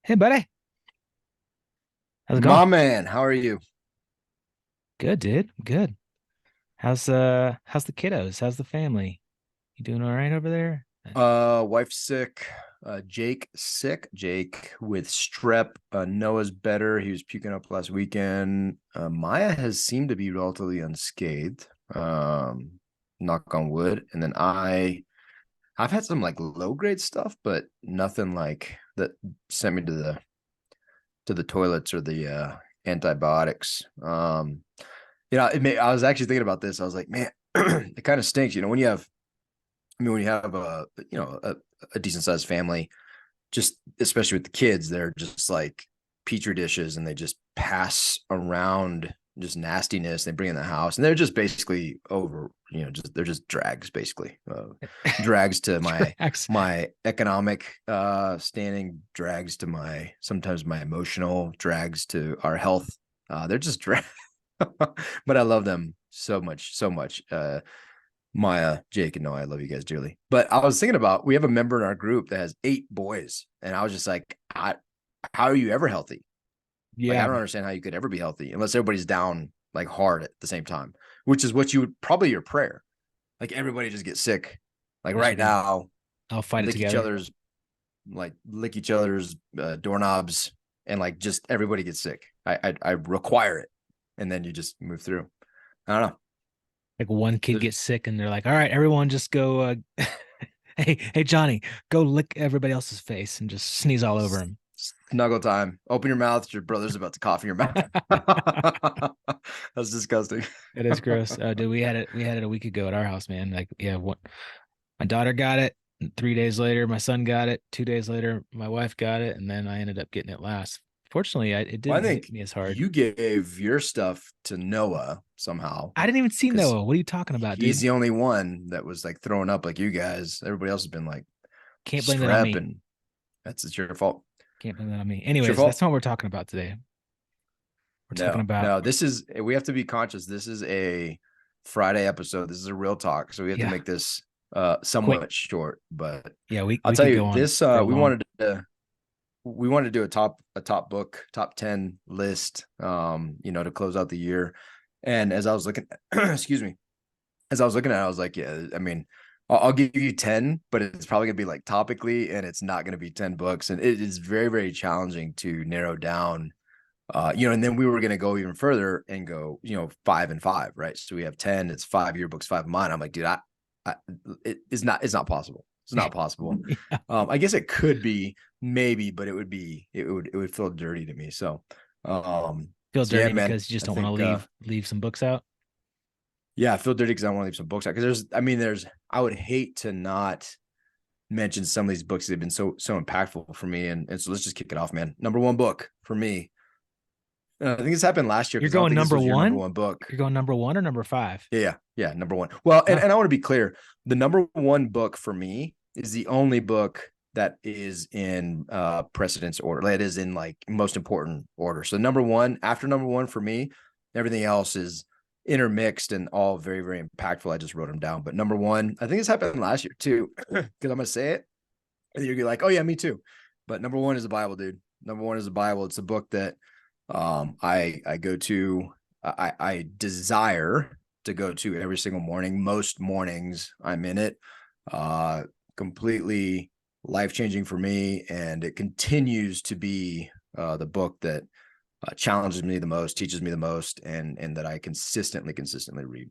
Hey, buddy. How's it My going? man, how are you? Good, dude. Good. How's the kiddos? How's the family? You doing all right over there? Wife's sick. Jake sick. Jake with strep. Noah's better. He was puking up last weekend. Maya has seemed to be relatively unscathed. Knock on wood. And then I've had some like low grade stuff, but nothing like that sent me to the toilets or the antibiotics. I was actually thinking about this. I was like, man, it kind of stinks, when you have when you have a decent sized family, just especially with the kids, they're just like petri dishes and they just pass around just nastiness. They bring in the house and they're just basically over, they're just drags, basically drags to Tracks. my economic standing, drags to my sometimes my emotional, drags to our health. They're just drags, but I love them so much, so much. Maya, Jake, and Noah, I love you guys dearly. But I was thinking about, we have a member in our group that has 8 boys, and I was just like, how are you ever healthy? Like, I Yeah, don't understand how you could ever be healthy unless everybody's down like hard at the same time, which is what you would probably your prayer. Like everybody just get sick, like that right should be. now, I'll fight it lick each together. other's lick each other's doorknobs, and like just everybody gets sick. I require it, and then you just move through. I don't know. Like one kid There's, gets sick and they're like, "All right, everyone, just go. Hey, Johnny, go lick everybody else's face and just sneeze all over him." Snuggle time. Open your mouth. Your brother's about to cough in your mouth. That's disgusting. It is gross. Dude, we had it a week ago at our house, man. Like, yeah, what my daughter got it. 3 days later, my son got it. 2 days later, my wife got it, and then I ended up getting it last. Fortunately, it Well, I didn't hit think me as hard. you gave your stuff to Noah somehow I didn't even see because Noah. What are you talking about, he's dude? the only one that was like throwing up like you guys. Everybody else has been like Can't blame that on strep, me. and it's your fault. Can't blame that on me. It's your Anyways, that's fault. not what we're talking about today. We're talking No, about, no. We have to be conscious. This is a Friday episode. This is a real talk. So we have to yeah, make this quick. somewhat short. But Yeah, we I'll we tell could you go on this, for long. we wanted to do a top book, top 10 list, to close out the year. And as I was looking, excuse me, as I was looking at it, I was like, yeah, I mean, I'll give you 10, but it's probably gonna be like topically, and it's not gonna be 10 books. And it is very, very challenging to narrow down. And then we were gonna go even further and go, 5 and 5, right? So we have 10, it's 5 yearbooks, 5 of mine. I'm like, dude, it's not possible. It's not possible. Yeah. I guess it could be maybe, but it would feel dirty to me. So, Feel so yeah, dirty man, because you just I don't want to think, leave some books out. yeah, I feel dirty because I want to leave some books out. Because I would hate to not mention some of these books that have been so impactful for me. And so let's just kick it off, man. Number one book for me. I think this happened last year You're because I don't going think this number was your number one. one book. You're going number one or number five. Yeah, number one. Well, and, Oh, and I want to be clear. The number one book for me is the only book that is in precedence order. That is in like most important order. So number one, after number one for me, everything else is intermixed and all very, very impactful. I just wrote them down. But number one, I think this happened last year too, because I'm gonna say it. And you're like, oh yeah, me too. But number one is the Bible, dude. Number one is the Bible. It's a book that I go to. I desire to go to every single morning. Most mornings I'm in it. Uh, Completely life changing for me, and it continues to be the book that challenges me the most, teaches me the most, and that I consistently read.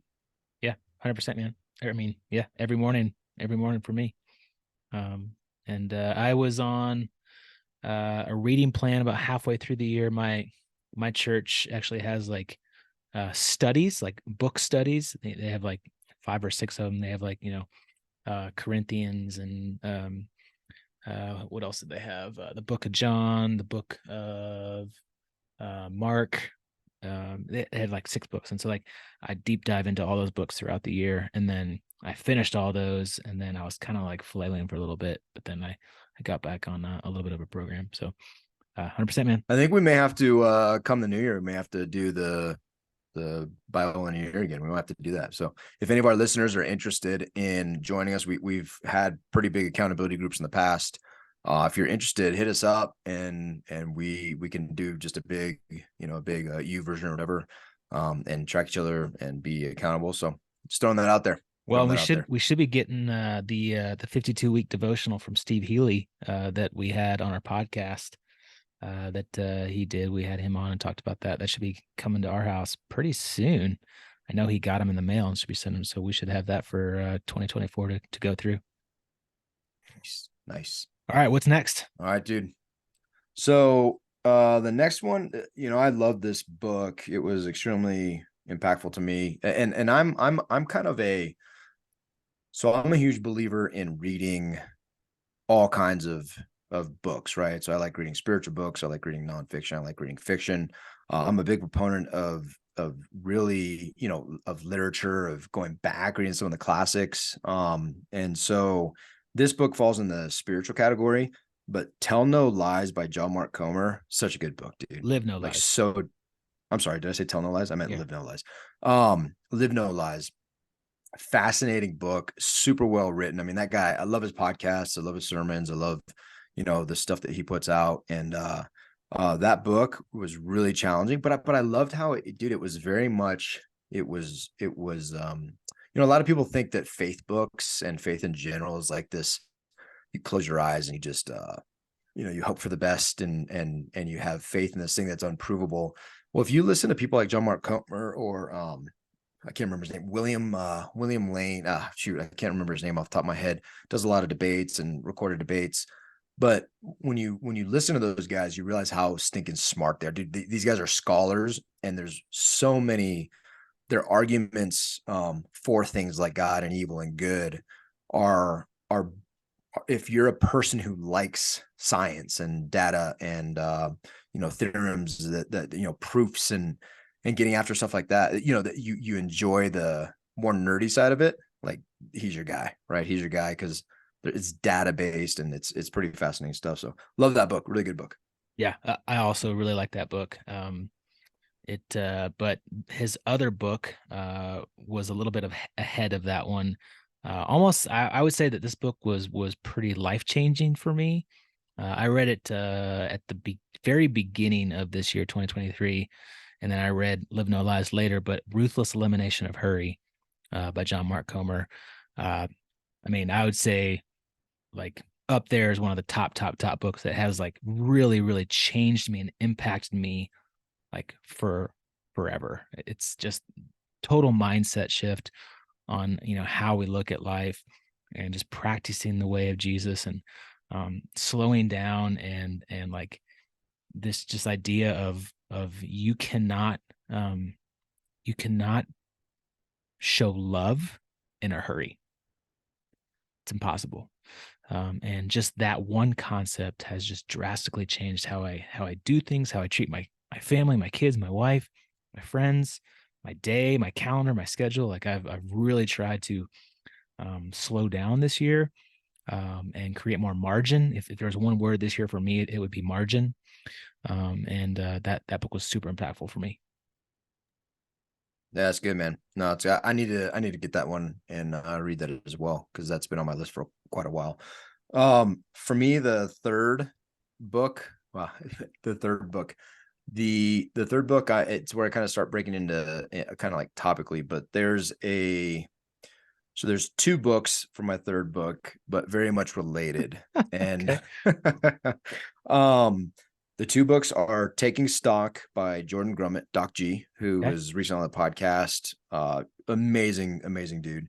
yeah, 100%, man. I mean, yeah, every morning for me. Um, and I was on a reading plan about halfway through the year. My church actually has like studies, like book studies. They have like five or six of them. They have like Corinthians and what else did they have? The Book of John, the Book of Mark. They had like six books, and so like I deep dive into all those books throughout the year, and then I finished all those, and then I was kind of like flailing for a little bit, but then I got back on a little bit of a program. So 100%, man. I think we may have to come the new year. We may have to do the Bible in a year again. We might have to do that. So if any of our listeners are interested in joining us, we've had pretty big accountability groups in the past. If you're interested, hit us up and we can do just a big, U version or whatever, and track each other and be accountable. So just throwing that out there. Well, we should be getting the 52-week devotional from Steve Healy that we had on our podcast that he did. We had him on and talked about that. That should be coming to our house pretty soon. I know he got them in the mail and should be sending them, so we should have that for 2024 to go through. Nice. All right, what's next? All right, dude. So the next one, I love this book. It was extremely impactful to me. And I'm kind of I'm a huge believer in reading all kinds of books, right? So I like reading spiritual books, I like reading nonfiction, I like reading fiction. I'm a big proponent of really, of literature, of going back, reading some of the classics. And so this book falls in the spiritual category, but Tell No Lies by John Mark Comer, such a good book, dude. Live No Like, Lies. so I'm sorry, did I say Tell No Lies? I meant Yeah. Live No Lies. Live No Lies. Fascinating book, super well written. I mean, that guy, I love his podcasts, I love his sermons, I love, the stuff that he puts out. And that book was really challenging, but I loved how it was very much, it was a lot of people think that faith books and faith in general is like this, you close your eyes and you just you hope for the best and you have faith in this thing that's unprovable. Well, if you listen to people like John Mark Comer or I can't remember his name, William Lane. Shoot, I can't remember his name off the top of my head. Does a lot of debates and recorded debates. But when you listen to those guys, you realize how stinking smart they are. Dude, these guys are scholars, and there's so many. Their arguments for things like God and evil and good are if you're a person who likes science and data and theorems that proofs and getting after stuff like that, that you enjoy the more nerdy side of it, like he's your guy, right? He's your guy because it's data based and it's pretty fascinating stuff. So love that book. Really good book. Yeah, I also really like that book. But his other book was a little bit ahead of that one. Almost, I would say that this book was pretty life-changing for me. I read it at the very beginning of this year, 2023, and then I read Live No Lies later. But Ruthless Elimination of Hurry by John Mark Comer. I mean, I would say like up there is one of the top books that has like really, really changed me and impacted me like for forever. It's just total mindset shift on how we look at life and just practicing the way of Jesus and slowing down and like this just idea of you cannot show love in a hurry. It's impossible. And just that one concept has just drastically changed how I do things, how I treat my family, my kids, my wife, my friends, my day, my calendar, my schedule. Like I've really tried to slow down this year and create more margin. If there's one word this year for me, it would be margin. And that book was super impactful for me. Yeah, that's good, man. No, I need to get that one and read that as well because that's been on my list for quite a while. For me, the third book, wow, the third book, the third book, it's where I kind of start breaking into kind of like topically, but there's two books for my third book, but very much related. And the two books are Taking Stock by Jordan Grummett, Doc G, who was recently on the podcast. Amazing dude.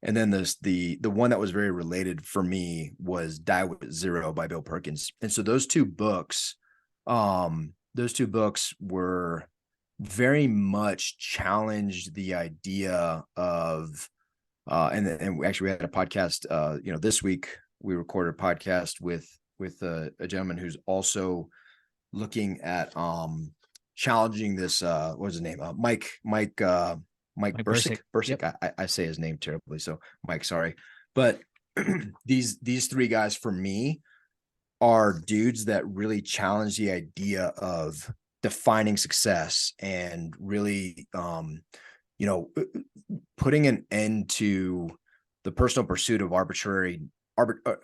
And then the one that was very related for me was Die with Zero by Bill Perkins. And so those two books were very much challenged the idea of and we had a podcast this week we recorded a podcast with a gentleman who's also looking at challenging this what was his name, Mike Bursick. Yep. I say his name terribly, so Mike, sorry. But these three guys for me are dudes that really challenge the idea of defining success and really putting an end to the personal pursuit of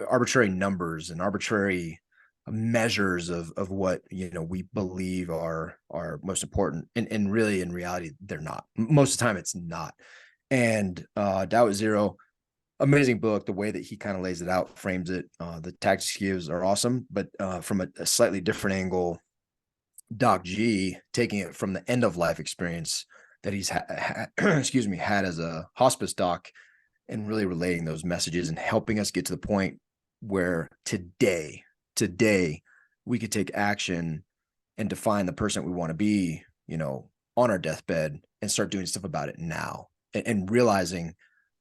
arbitrary numbers and arbitrary measures of what we believe are most important, and really in reality they're not. Most of the time it's not. And Doubt Zero, amazing book. The way that he kind of lays it out, frames it, the tactics he gives are awesome, but from a slightly different angle, Doc G, taking it from the end of life experience that he's excuse me, had as a hospice doc, and really relating those messages and helping us get to the point where today we could take action and define the person we want to be, on our deathbed, and start doing stuff about it now, and realizing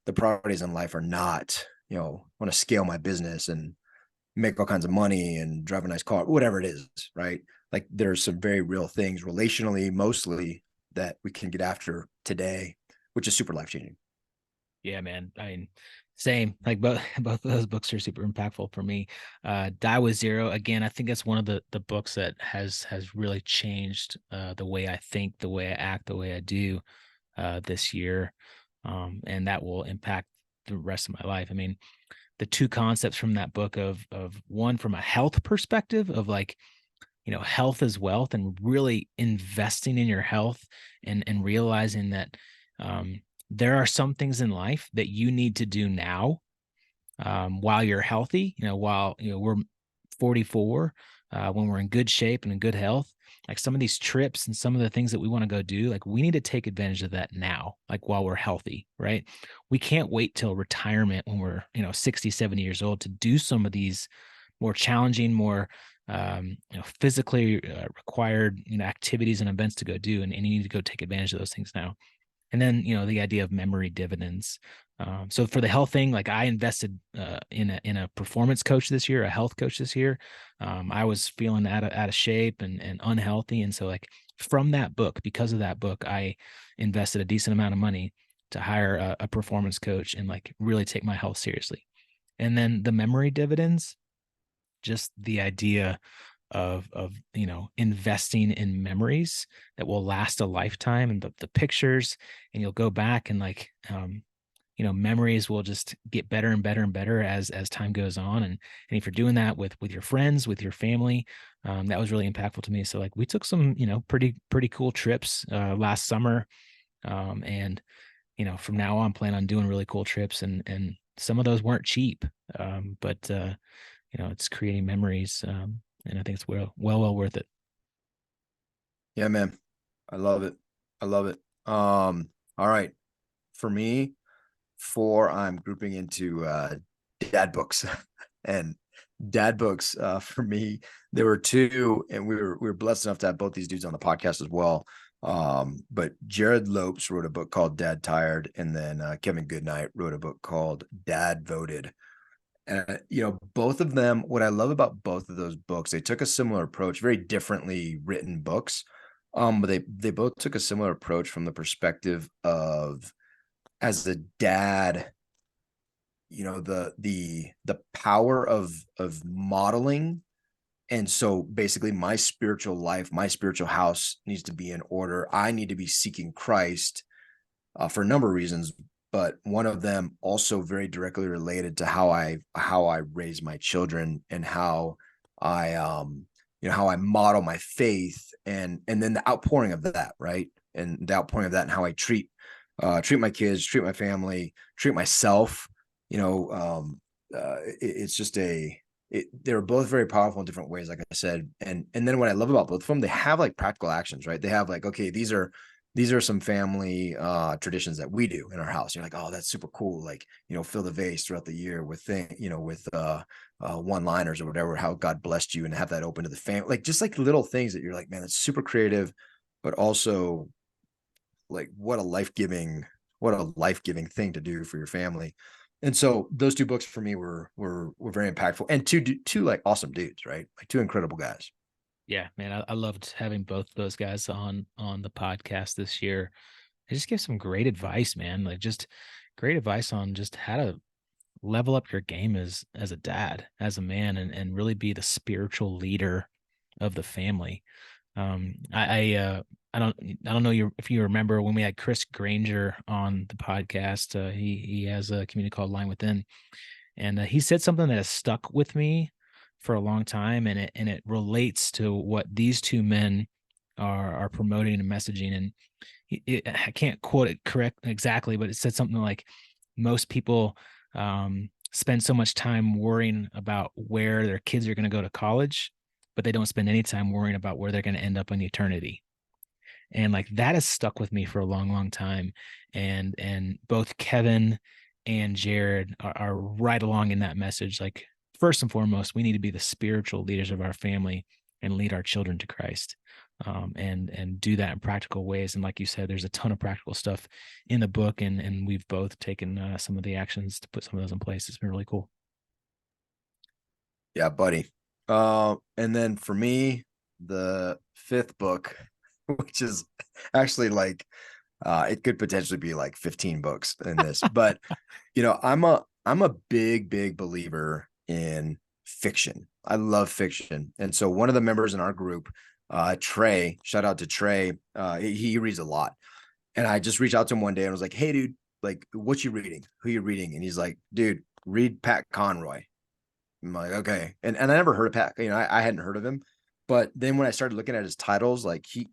the priorities in life are not, want to scale my business and make all kinds of money and drive a nice car, whatever it is, right? Like there's some very real things relationally, mostly, that we can get after today, which is super life-changing. Yeah, man. I mean, same. Like both of those books are super impactful for me. Die with Zero, again, I think that's one of the books that has really changed the way I think, the way I act, the way I do this year. And that will impact the rest of my life. I mean, the two concepts from that book of one from a health perspective of like, health is wealth, and really investing in your health, and realizing that there are some things in life that you need to do now while you're healthy, while we're 44, when we're in good shape and in good health. Like some of these trips and some of the things that we want to go do, like we need to take advantage of that now, like while we're healthy, right? We can't wait till retirement when we're 60, 70 years old to do some of these more challenging, more physically required activities and events to go do, and you need to go take advantage of those things now. And then the idea of memory dividends. So for the health thing, like I invested in a performance coach this year, a health coach this year. I was feeling out of shape and unhealthy, and so like from that book, because of that book, I invested a decent amount of money to hire a performance coach and like really take my health seriously. And then the memory dividends, just the idea of investing in memories that will last a lifetime, and the pictures, and you'll go back and like memories will just get better and better and better as time goes on. And if you're doing that with your friends, with your family, that was really impactful to me. So like we took some pretty cool trips last summer, and from now on plan on doing really cool trips, and some of those weren't cheap, but it's creating memories, and I think it's well worth it. Yeah, man. I love it. I love it. All right. For me, four, I'm grouping into dad books. And dad books, for me, there were two, and we were blessed enough to have both these dudes on the podcast as well. But Jared Lopes wrote a book called Dad Tired, and then Kevin Goodnight wrote a book called Dad Voted. And both of them, what I love about both of those books, they took a similar approach, very differently written books. But they both took a similar approach from the perspective of, as a dad, the power of modeling. And so basically my spiritual life, my spiritual house needs to be in order. I need to be seeking Christ for a number of reasons, but one of them also very directly related to how I raise my children, and how I how I model my faith, and then the outpouring of that, right? And the outpouring of that, and how I treat my kids, treat my family, treat myself. It's just they're both very powerful in different ways, like I said. And then what I love about both of them, they have like practical actions, right? They have like, okay, these are some family traditions that we do in our house. You're like, oh, that's super cool. Like, fill the vase throughout the year with with one-liners or whatever, how God blessed you, and have that open to the family. Like just like little things that you're like, man, that's super creative, but also like what a life-giving thing to do for your family. And so those two books for me were very impactful, and two like awesome dudes, right? Like two incredible guys. Yeah, man, I loved having both those guys on the podcast this year. They just give some great advice, man. Like just great advice on just how to level up your game as a dad, as a man, and really be the spiritual leader of the family. I don't know if you remember when we had Chris Granger on the podcast. He has a community called Line Within, And he said something that has stuck with me for a long time, and it relates to what these two men are promoting and messaging. And I can't quote it correct exactly, but it said something like most people spend so much time worrying about where their kids are going to go to college, but they don't spend any time worrying about where they're going to end up in eternity. And like that has stuck with me for a long, long time. And both Kevin and Jared are right along in that message. Like first and foremost, we need to be the spiritual leaders of our family and lead our children to Christ. And do that in practical ways. And like you said, there's a ton of practical stuff in the book, and we've both taken some of the actions to put some of those in place. It's been really cool. Yeah, buddy. And then for me, the fifth book, which is actually like it could potentially be like 15 books in this, but I'm a big believer in fiction. I love fiction. And so one of the members in our group, Trey, shout out to Trey, he reads a lot. And I just reached out to him one day and was like, hey dude, like what you reading? Who you reading? And he's like, dude, read Pat Conroy. I'm like, okay. And I never heard of Pat, I hadn't heard of him. But then when I started looking at his titles, like he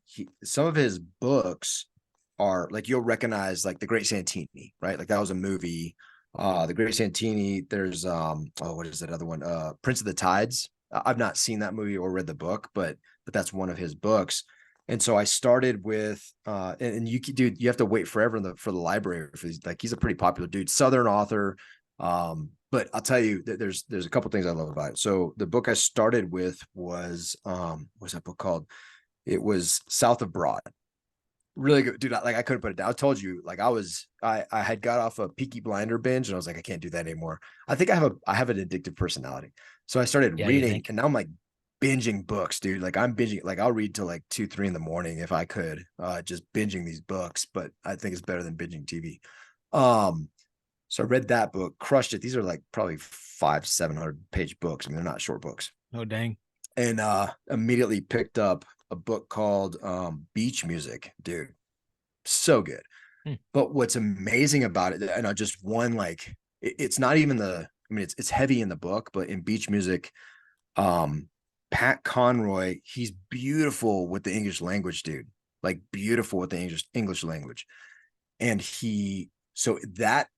some of his books are like you'll recognize like The Great Santini, right? Like that was a movie. The Great Santini, there's what is that other one? Prince of the Tides. I've not seen that movie or read the book, but that's one of his books. And so I started with and you dude, you have to wait forever for the library for these. Like he's a pretty popular dude, Southern author. But I'll tell you that there's a couple things I love about it. So the book I started with was what's that book called? It was South of Broad. Really good, dude. I couldn't put it down. I told you, like I had got off a Peaky Blinder binge, and I was like, I can't do that anymore. I think I have an addictive personality, so I started Yeah, you reading, think? and now I'm like binging books, dude. Like I'm binging, like I'll read till like 2, 3 in the morning if I could, just binging these books. But I think it's better than binging TV. Um, so I read that book, crushed it. These are like probably 500-700 page books. I mean, they're not short books. Oh, dang. And immediately picked up a book called Beach Music, dude. So good. Hmm. But what's amazing about it, and I just one like it's not even I mean, it's heavy in the book, but in Beach Music, um, Pat Conroy, he's beautiful with the English language, dude. Like beautiful with the English language. And so that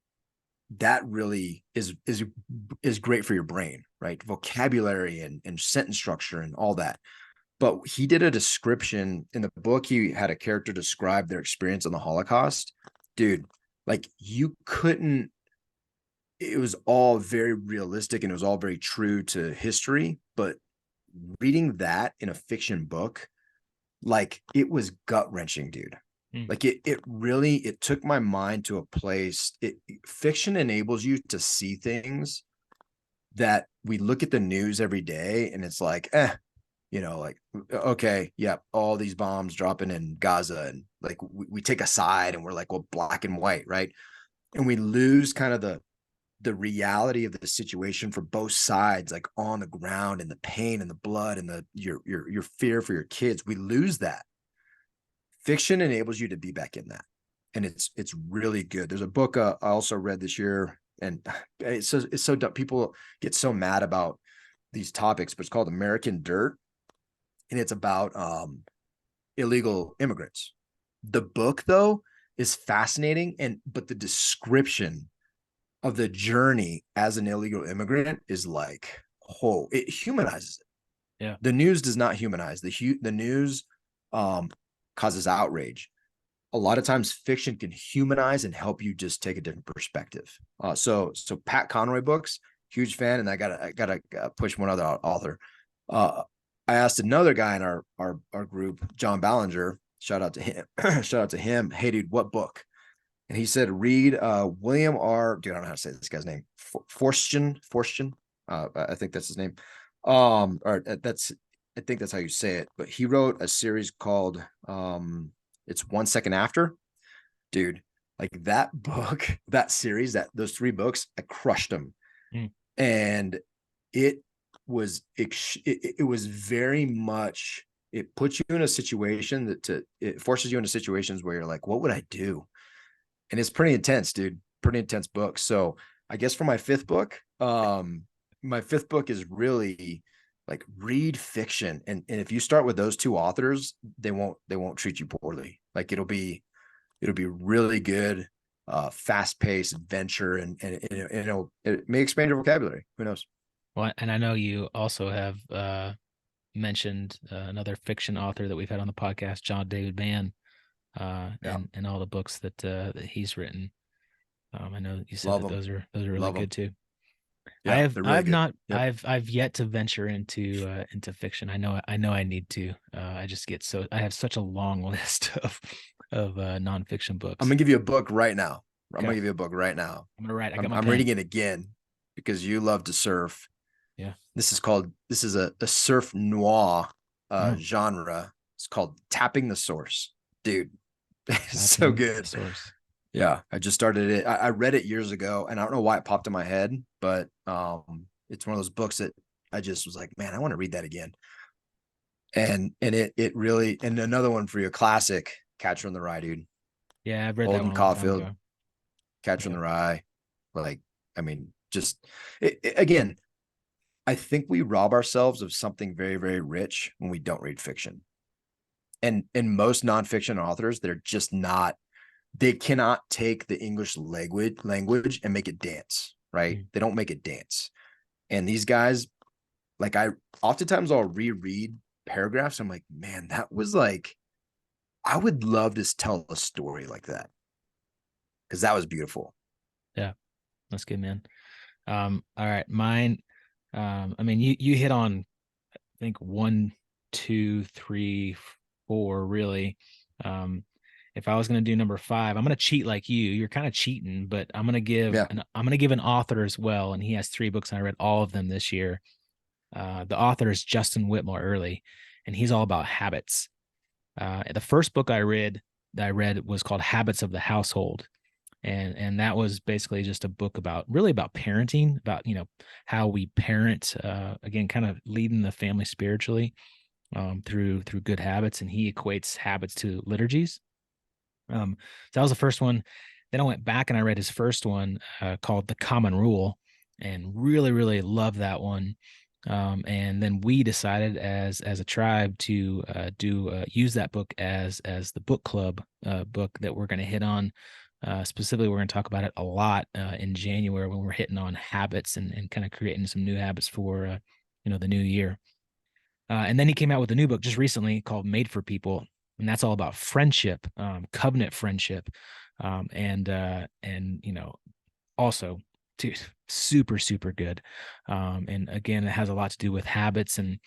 really is great for your brain, right? Vocabulary and sentence structure and all that. But he did a description in the book. He had a character describe their experience in the Holocaust. Dude, like you couldn't, it was all very realistic and it was all very true to history. But reading that in a fiction book, like it was gut wrenching, dude. Hmm. Like it really, it took my mind to a place. Fiction enables you to see things that we look at the news every day and it's like, like, okay, yeah, all these bombs dropping in Gaza. And like, we take a side and we're like, well, black and white, right? And we lose kind of the reality of the situation for both sides, like on the ground and the pain and the blood and your fear for your kids. We lose that. Fiction enables you to be back in that. And it's really good. There's a book I also read this year, and it's so dumb. People get so mad about these topics, but it's called American Dirt, and it's about illegal immigrants. The book though is fascinating, but the description of the journey as an illegal immigrant is like, oh, it humanizes it. Yeah. The news does not humanize the news. um Causes outrage. A lot of times fiction can humanize and help you just take a different perspective. So Pat Conroy books, huge fan. And I gotta push one other author. uh I asked another guy in our group, John Ballinger, shout out to him. Shout out to him. Hey dude, what book? And he said read William R. Dude, I don't know how to say this guy's name. Forstchen. I think that's his name. Or that's I think that's how you say it. But he wrote a series called it's 1 Second After. Dude, like that book, that series, those 3 books, I crushed them. Hmm. And it it was very much, it puts you in a situation it forces you into situations where you're like, what would I do? And it's pretty intense, dude. Pretty intense book. So I guess for my fifth book, My fifth book is really like read fiction. And if you start with those two authors, they won't treat you poorly. Like it'll be really good, fast-paced adventure, and it may expand your vocabulary. Who knows? Well, and I know you also have mentioned another fiction author that we've had on the podcast, John David Mann, Yeah. and all the books that he's written. I know you said Love that them. those are really Love good them. too. Yeah, they're really I've good. not Yep. I've yet to venture into fiction. I know I need to. I just get so I have such a long list of nonfiction I'm books. gonna give you a book right now. I'm Okay, gonna give you a book right now. I'm gonna write. I got I'm my I'm pen. reading it again because you love to surf. Yeah. This is a surf noir Oh, genre. It's called Tapping the Source. Dude, it's so tapping the good. source. Yeah, I just started it. I read it years ago, and I don't know why it popped in my head, but it's one of those books that I just was like, man, I want to read that again. And it really, and another one for you, a classic, Catcher in the Rye, dude. Yeah, I've read that Holden one a long time Caulfield, ago. Catcher in Yeah. the Rye. Like, I mean, just again, I think we rob ourselves of something very, very rich when we don't read fiction. And most nonfiction authors, they're just not, they cannot take the English language and make it dance, right? Mm. They don't make it dance. And these guys, like I oftentimes I'll reread paragraphs. I'm like, man, that was like, I would love to tell a story like that because that was beautiful. Yeah, that's good, man. All right, mine. I mean, you hit on I think one, two, three, four, really. Um, if I was gonna do number five, I'm gonna cheat like you. You're kind of cheating, but Yeah. I'm gonna give an author as well, and he has three books, and I read all of them this year. The author is Justin Whitmore Early, and he's all about habits. The first book I read was called Habits of the Household, and that was basically just a book about really about parenting, about how we parent, again, kind of leading the family spiritually, through good habits, and he equates habits to liturgies. So that was the first one. Then I went back and I read his first one, called The Common Rule, and really loved that one. And then we decided as a tribe to do use that book as the book club book that we're going to hit on. Specifically, we're going to talk about it a lot in January when we're hitting on habits and kind of creating some new habits for the new year. And then he came out with a new book just recently called Made for People, and that's all about friendship, covenant friendship, and also, dude, super good. And again, it has a lot to do with habits, and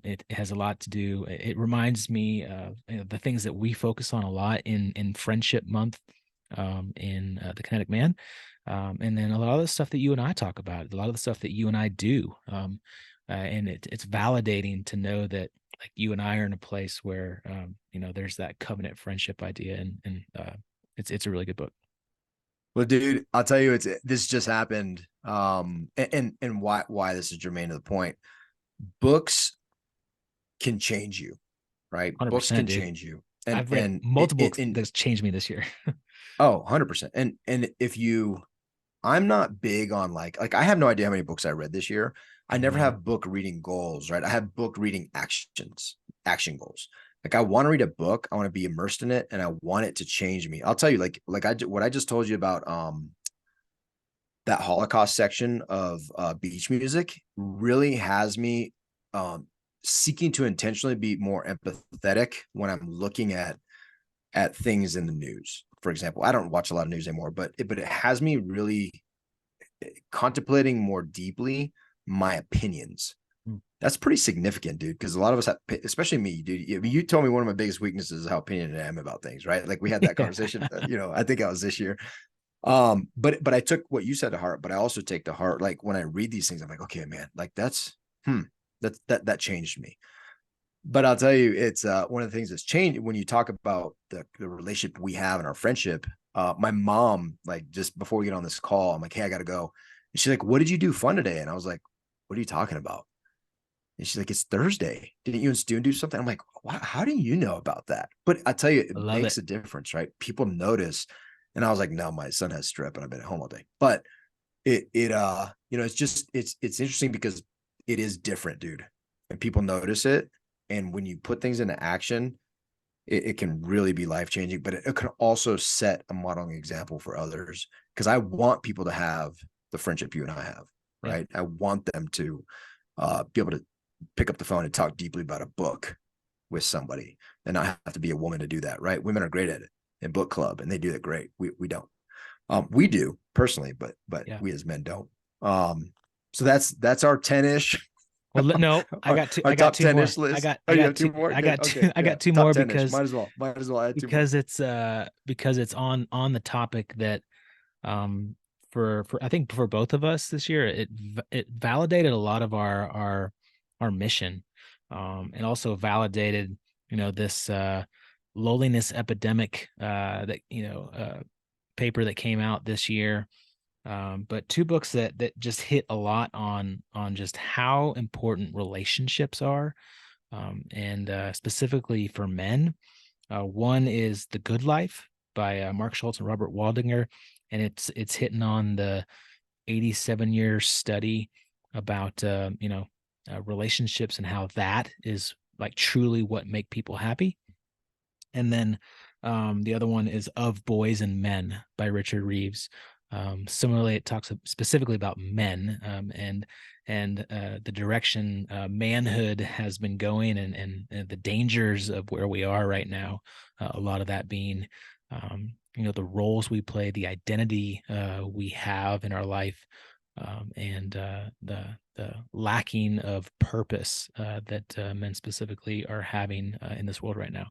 it has a lot to do. It reminds me of the things that we focus on a lot in Friendship Month, in the Kinetic Man, and then a lot of the stuff that you and I talk about, a lot of the stuff that you and I do. And it's validating to know that like you and I are in a place where there's that covenant friendship idea, and it's a really good book. Well, dude, I'll tell you, this just happened. And why this is germane to the point. Books can change you, right? Books 100%, can dude. change you. And I've read and multiple books and that's changed me this year. oh, 100%. And if you, I'm not big on like I have no idea how many books I read this year. I I don't never either. have book reading goals, right? I have book reading action goals. Like I want to read a book, I want to be immersed in it, and I want it to change me. I'll tell you, what I just told you about that Holocaust section of beach music really has me um seeking to intentionally be more empathetic when I'm looking at things in the news. For example, I don't watch a lot of news anymore, but it has me really contemplating more deeply my opinions. Mm. That's pretty significant, dude. Because a lot of us, have, especially me, dude. You told me one of my biggest weaknesses is how opinionated I am about things, right? Like we had that Yeah, conversation. I think I was this year. But I took what you said to heart. But I also take to heart, like when I read these things, I'm like, okay, man, like that changed me. But I'll tell you, it's one of the things that's changed when you talk about the relationship we have and our friendship. My mom, like just before we get on this call, I'm like, hey, I gotta go. And she's like, what did you do fun today? And I was like, what are you talking about? And she's like, it's Thursday. Didn't you and Stu do something? I'm like, wow, how do you know about that? But I tell you, it I love makes it. a difference, right? People notice. And I was like, no, my son has strep and I've been at home all day. But it's just it's interesting because it is different, dude, and people notice it. And when you put things into action, it can really be life changing, but it can also set a modeling example for others. Because I want people to have the friendship you and I have, Yeah. right? I want them to be able to pick up the phone and talk deeply about a book with somebody, and not have to be a woman to do that, right? Women are great at it in book club, and they do it great. We don't. We do personally, but Yeah. we as men don't. So that's our 10-ish. Well, no, Our I got top two more. 10-ish list. Oh, you have two more? Good. Okay. I Yeah. got two Top more 10-ish. Might as well add two more. because it's on the topic that um for I think for both of us this year, it validated a lot of our mission, and also validated, this loneliness epidemic, that paper that came out this year. But two books that just hit a lot on just how important relationships are, and specifically for men. One is The Good Life by Mark Schultz and Robert Waldinger, and it's hitting on the 87-year study about relationships and how that is like truly what make people happy. And then the other one is Of Boys and Men by Richard Reeves. Similarly, it talks specifically about men, and the direction manhood has been going, and the dangers of where we are right now. A lot of that being, the roles we play, the identity we have in our life, and the lacking of purpose that men specifically are having in this world right now.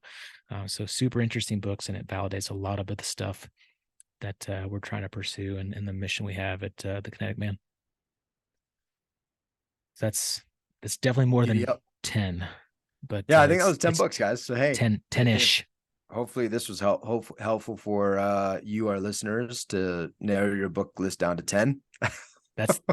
So super interesting books, and it validates a lot of the stuff that we're trying to pursue, and the mission we have at the Kinetic Man. So that's definitely more than Yep. 10, but Yeah, I think that was it's 10 books, guys. So hey, 10-ish. hopefully this was helpful for you, our listeners, to narrow your book list down to 10.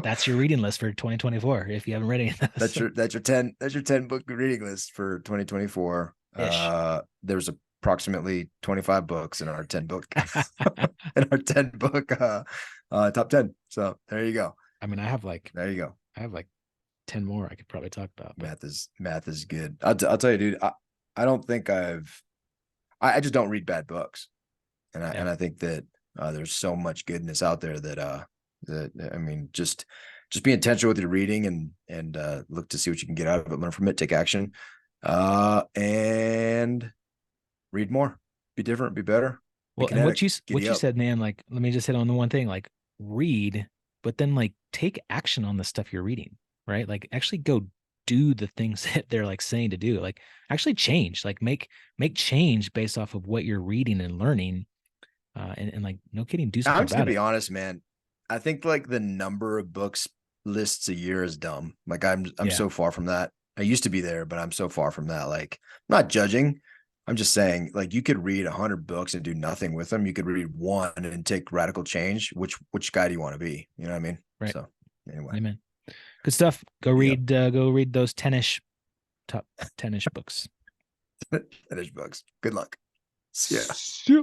That's your reading list for 2024 if you haven't read any of those. That's your 10 book reading list for 2024. Ish. There's approximately 25 books in our 10 book in our 10 book top 10. So there you go. I mean, There you go. I have like 10 more I could probably talk about. But Math is good. I'll tell you, dude. I don't think I just don't read bad books, and I think that there's so much goodness out there that I mean, just be intentional with your reading, and look to see what you can get out of it, learn from it, take action, and read more, be different, be better, be Well, and what kinetic, giddy you up. said, man, like let me just hit on the one thing, like read, but then like take action on the stuff you're reading, right? Like actually go do the things that they're like saying to do. Like actually change, like make change based off of what you're reading and learning. And like no kidding, do something I'm just gonna about be it. honest, man. I think like the number of books lists a year is dumb. Like I'm Yeah. so far from that. I used to be there, but I'm so far from that. Like I'm not judging. I'm just saying, like you could read 100 books and do nothing with them. You could read one and take radical change. Which guy do you want to be? You know what I mean? Right. So anyway, Amen. Good stuff. yep. Go read those 10-ish top 10-ish books. Finish books. Good luck. Yeah. Yeah.